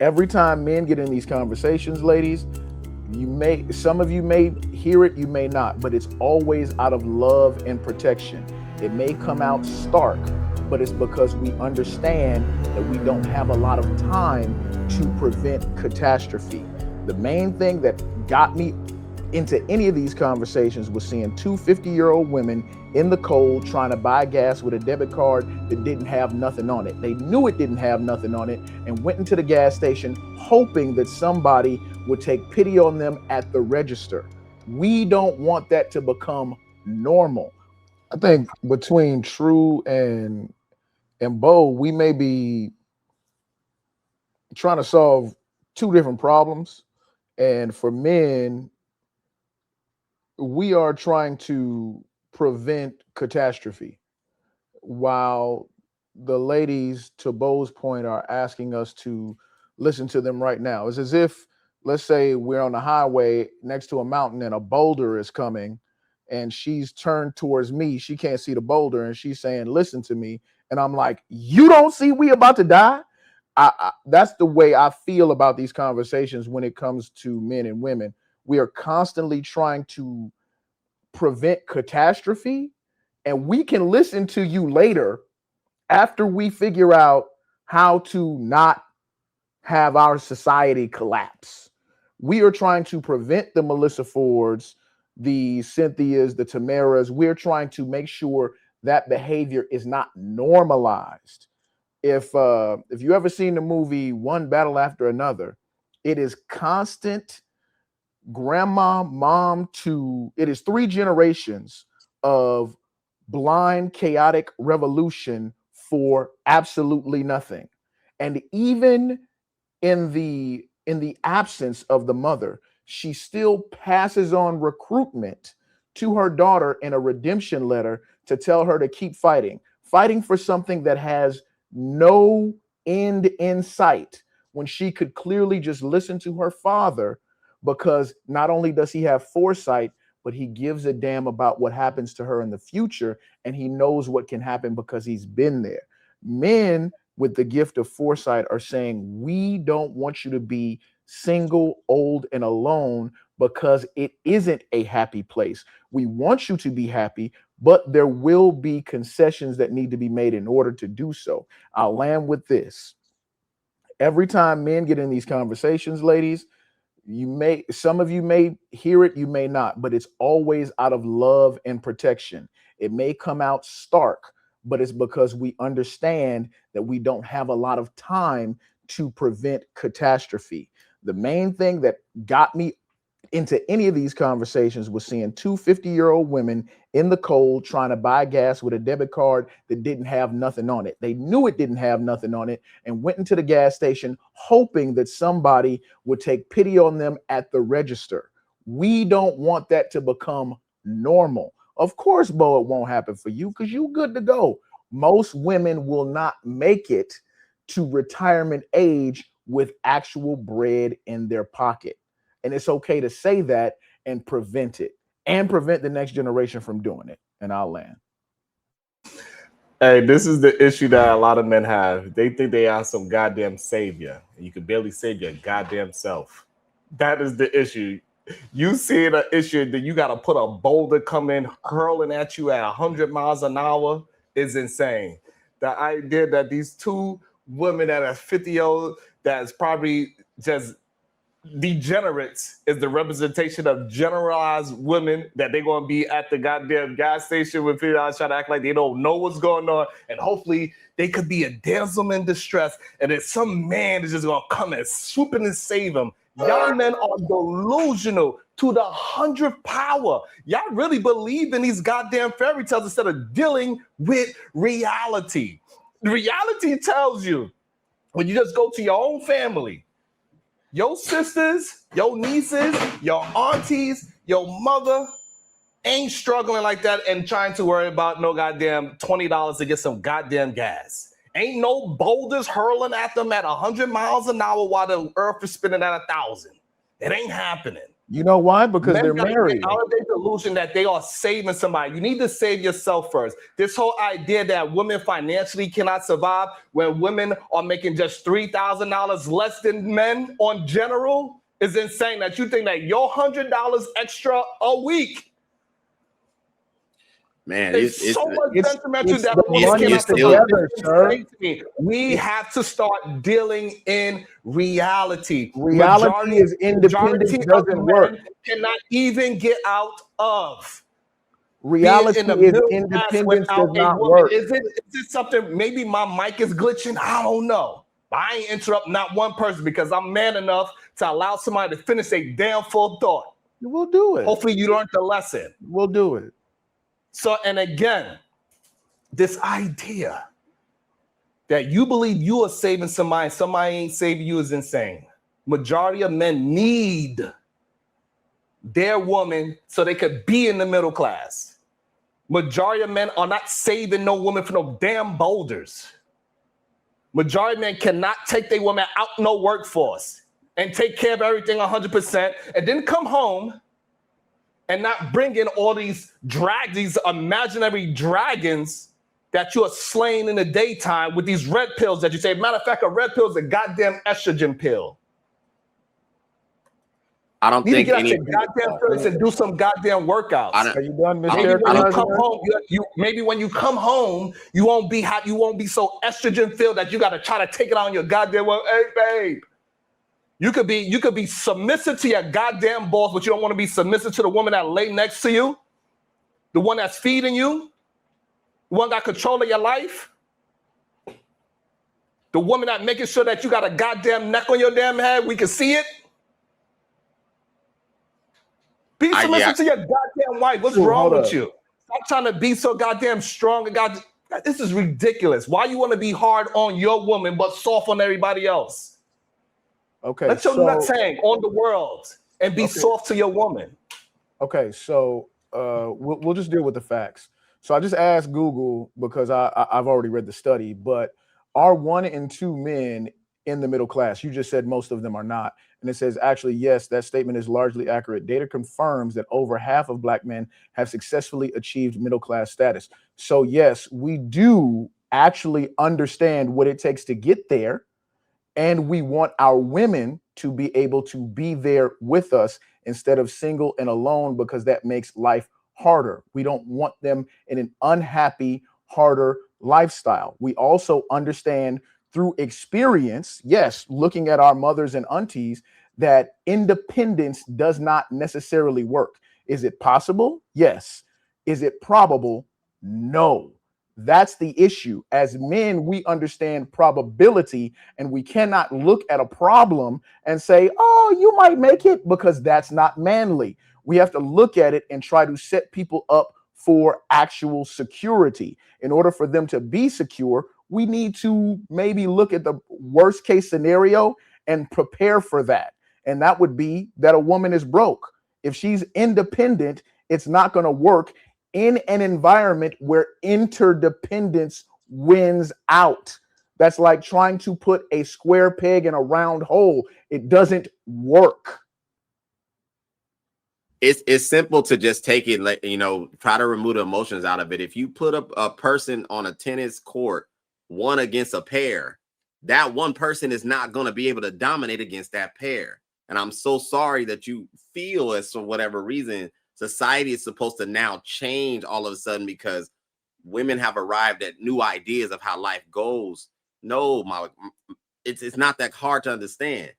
Every time men get in these conversations, ladies, some of you may hear it, you may not, but it's always out of love and protection. It may come out stark, but it's because we understand that we don't have a lot of time to prevent catastrophe. The main thing that got me into any of these conversations was seeing two 50-year-old women in the cold trying to buy gas with a debit card that didn't have nothing on it. They knew it didn't have nothing on it and went into the gas station hoping that somebody would take pity on them at the register. We don't want that to become normal. I think between True and Bo, we may be trying to solve two different problems. And for men, we are trying to prevent catastrophe while the ladies, to Bo's point, are asking us to listen to them right now. It's as if, let's say we're on the highway next to a mountain and a boulder is coming and she's turned towards me. She can't see the boulder and she's saying, listen to me. And I'm like, you don't see we about to die? That's the way I feel about these conversations when it comes to men and women. We are constantly trying to prevent catastrophe, and we can listen to you later after we figure out how to not have our society collapse. We are trying to prevent the Melissa Fords, the Cynthias, the Tamaras. We're trying to make sure that behavior is not normalized. If you ever seen the movie One Battle After Another, it is constant grandma, mom to, it is three generations of blind, chaotic revolution for absolutely nothing. And even in the absence of the mother, she still passes on recruitment to her daughter in a redemption letter to tell her to keep fighting for something that has no end in sight, when she could clearly just listen to her father, because not only does he have foresight, but he gives a damn about what happens to her in the future, and he knows what can happen because he's been there. Men with the gift of foresight are saying, we don't want you to be single, old, and alone, because it isn't a happy place. We want you to be happy, but there will be concessions that need to be made in order to do so. I'll land with this. Every time men get in these conversations, ladies, some of you may hear it, you may not, but it's always out of love and protection. It may come out stark, but it's because we understand that we don't have a lot of time to prevent catastrophe. The main thing that got me into any of these conversations was seeing two 50-year-old women in the cold trying to buy gas with a debit card that didn't have nothing on it. They knew it didn't have nothing on it and went into the gas station hoping that somebody would take pity on them at the register. We don't want that to become normal. Of course, Bo, it won't happen for you because you're good to go. Most women will not make it to retirement age with actual bread in their pocket. And it's okay to say that and prevent it, and prevent the next generation from doing it. And I'll land. Hey, this is the issue that a lot of men have. They think they are some goddamn savior, and you can barely save your goddamn self. That is the issue. You see an issue that you got to put a boulder coming hurling at you at 100 miles an hour is insane. The idea that these two women that are 50-year-old, that's probably just degenerates, is the representation of generalized women, that they're going to be at the goddamn gas station with people trying to act like they don't know what's going on, and hopefully they could be a damsel in distress, and then some man is just going to come and swoop in and save them. Y'all men are delusional to the 100th power. Y'all really believe in these goddamn fairy tales instead of dealing with reality. Reality tells you, when you just go to your own family, your sisters, your nieces, your aunties, your mother ain't struggling like that and trying to worry about no goddamn $20 to get some goddamn gas. Ain't no boulders hurling at them at 100 miles an hour while the earth is spinning at 1,000. It ain't happening. You know why? Because Men they're gotta married. get out of their delusion that they are saving somebody. You need to save yourself first. This whole idea that women financially cannot survive when women are making just $3,000 less than men on general is insane. That you think that your $100 extra a week, man, it's so much sentimental it's that the a woman money cannot still- survive. together, It's sir. insane to me. We have to start dealing in reality. Reality is independence Majority of doesn't work. men cannot even get out of being Reality in the is middle class independence does without a not woman. work. Is it something? Maybe my mic is glitching. I don't know. But I ain't interrupt not one person because I'm man enough to allow somebody to finish a damn full thought. We'll do it. Hopefully you learned the lesson. We'll do it. So, and again, this idea that you believe you are saving somebody ain't saving you is insane. Majority of men need their woman so they could be in the middle class. Majority of men are not saving no woman for no damn boulders. Majority of men cannot take their woman out no workforce and take care of everything 100% and then come home and not bring in all these imaginary dragons that you are slaying in the daytime with these red pills that you say. Matter of fact, a red pill is a goddamn estrogen pill. I don't Need to think get out any. your goddamn place and do some goddamn workouts. Are you done, Mr. Maybe when you President? come home, maybe when you come home, you won't be happy. You won't be so estrogen filled that you got to try to take it on your goddamn. Well, hey, babe, you could be submissive to your goddamn boss, but you don't want to be submissive to the woman that lay next to you, the one that's feeding you, the one got control of your life, the woman that making sure that you got a goddamn neck on your damn head. We can see it. Be submissive to your goddamn wife. What's wrong with you? Stop trying to be so goddamn strong. This is ridiculous. Why you want to be hard on your woman but soft on everybody else? Okay. Let your nuts hang on the world and be soft to your woman. Okay, so we'll just deal with the facts. So I just asked Google because I've already read the study, but are 1 in 2 men in the middle class? You just said most of them are not. And it says, actually, yes, that statement is largely accurate. Data confirms that over half of Black men have successfully achieved middle class status. So yes, we do actually understand what it takes to get there. And we want our women to be able to be there with us instead of single and alone, because that makes life harder. We don't want them in an unhappy, harder lifestyle. We also understand through experience, yes, looking at our mothers and aunties, that independence does not necessarily work. Is it possible? Yes. Is it probable? No. That's the issue. As men, we understand probability, and we cannot look at a problem and say, oh, you might make it, because that's not manly. We have to look at it and try to set people up for actual security. In order for them to be secure, we need to maybe look at the worst case scenario and prepare for that. And that would be that a woman is broke. If she's independent, it's not going to work in an environment where interdependence wins out. That's like trying to put a square peg in a round hole. It doesn't work. It's simple to just take it, like, try to remove the emotions out of it. If you put up a person on a tennis court, one against a pair, that one person is not going to be able to dominate against that pair. And I'm so sorry that you feel, as for whatever reason, society is supposed to now change all of a sudden because women have arrived at new ideas of how life goes. No, it's not that hard to understand.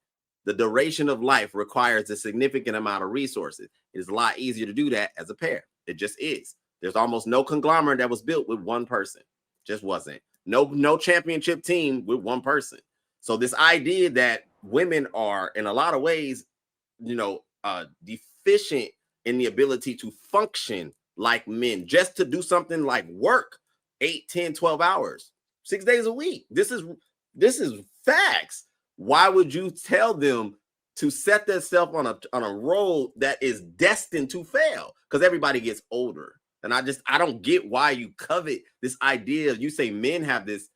The duration of life requires a significant amount of resources. It's a lot easier to do that as a pair. It just is. There's almost no conglomerate that was built with one person. Just wasn't. No championship team with one person. So this idea that women are, in a lot of ways, deficient in the ability to function like men, just to do something like work 8, 10, 12 hours, 6 days a week. This is facts. Why would you tell them to set themselves on a road that is destined to fail? Because everybody gets older. And I don't get why you covet this idea. You say men have this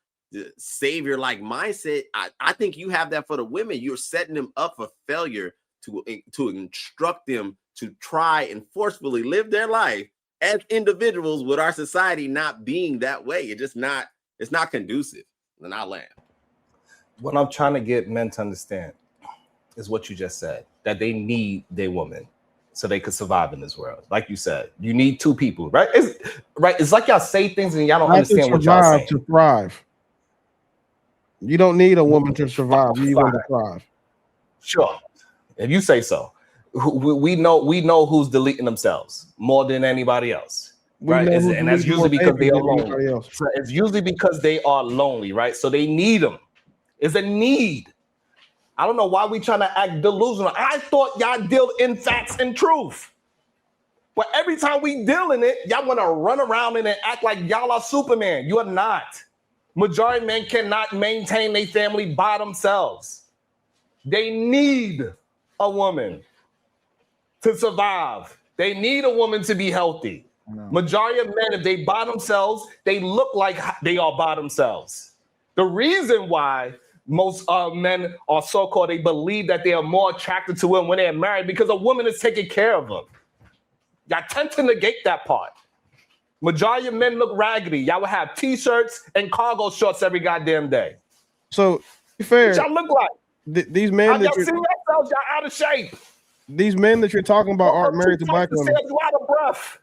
savior-like mindset. I think you have that for the women. You're setting them up for failure to instruct them to try and forcefully live their life as individuals, with our society not being that way. It's not conducive. And I land. What I'm trying to get men to understand is what you just said, that they need their woman so they could survive in this world. Like you said, you need two people, right? It's like y'all say things and y'all don't understand what y'all saying. To thrive. You don't need a woman to survive. You need one to thrive. Sure, if you say so. We know who's deleting themselves more than anybody else, right? And that's usually because they are lonely. So it's usually because they are lonely, right? So they need them. It's a need. I don't know why we trying to act delusional. I thought y'all deal in facts and truth. But every time we deal in it, y'all want to run around and act like y'all are Superman. You are not. Majority of men cannot maintain their family by themselves. They need a woman to survive. They need a woman to be healthy. No. Majority of men, if they by themselves, they look like they are by themselves. The reason why most men are so-called, they believe that they are more attracted to women when they're married because a woman is taking care of them. Y'all tend to negate that part. Majority of men look raggedy. Y'all would have t-shirts and cargo shorts every goddamn day. So, to be fair, what y'all look like these men that y'all see yourselves, y'all out of shape. These men that you're talking about aren't married to black women. You out of breath.